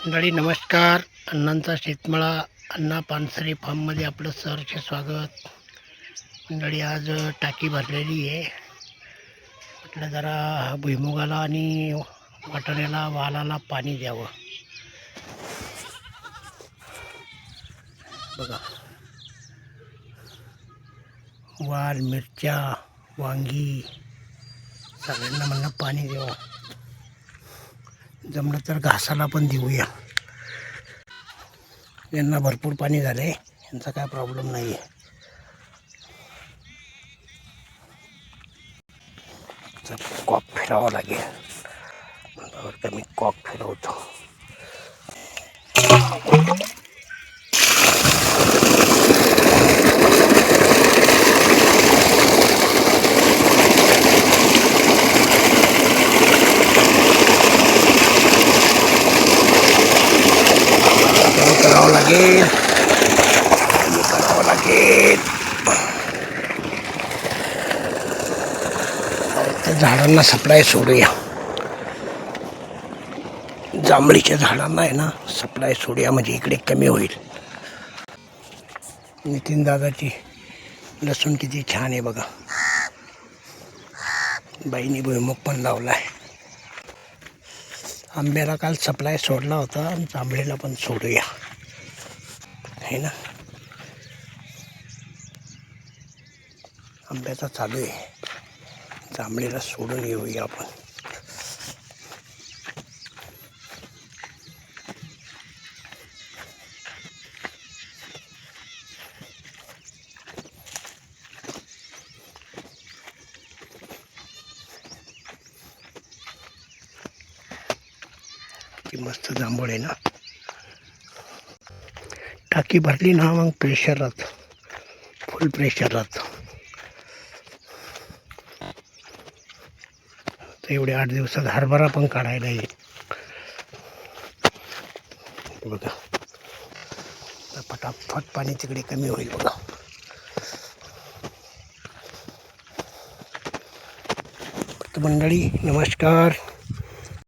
मंडळी नमस्कार. अण्णांचा शेतमळा अण्णा पानसरे फार्ममध्ये आपलं सहर्ष स्वागत. मंडळी आज टाकी भरलेली आहे. म्हटलं जरा भुईमुगाला आणि वाटाण्याला वालाला पाणी द्यावं. बघा, वाल, मिरच्या, वांगी सगळ्यांना म्हणलं पाणी द्यावं. जमलं तर घासाला पण देऊया. यांना भरपूर पाणी झाले, यांचा काय प्रॉब्लेम नाही आहे. कॉक फिरावं लागेल. मी कॉक फिरवतो. करावं लागेल, करावं लागेल. त्या झाडांना सप्लाय सोडूया. जांभळीच्या झाडांना आहे ना सप्लाय सोडूया, म्हणजे इकडे कमी होईल. नितीन दादाची लसूण किती छान आहे बघा. बाईने भुईमुग पण लावलाय. आंब्याला काल सप्लाय सोडला होता, जांभळीला पण सोडूया है ना. आंब्याचा चालू आहे, जांभळीला सोडून येऊया आपण. ती मस्त जांभूळ आहे ना. टाकी भरली ना मग प्रेशर राहतं, फुल प्रेशर राहतं. तर एवढे 8 दिवसात हरभरा पण काढायला येईल बघा. तर पटापट पाणी तिकडे कमी होईल बघा. मंडळी नमस्कार.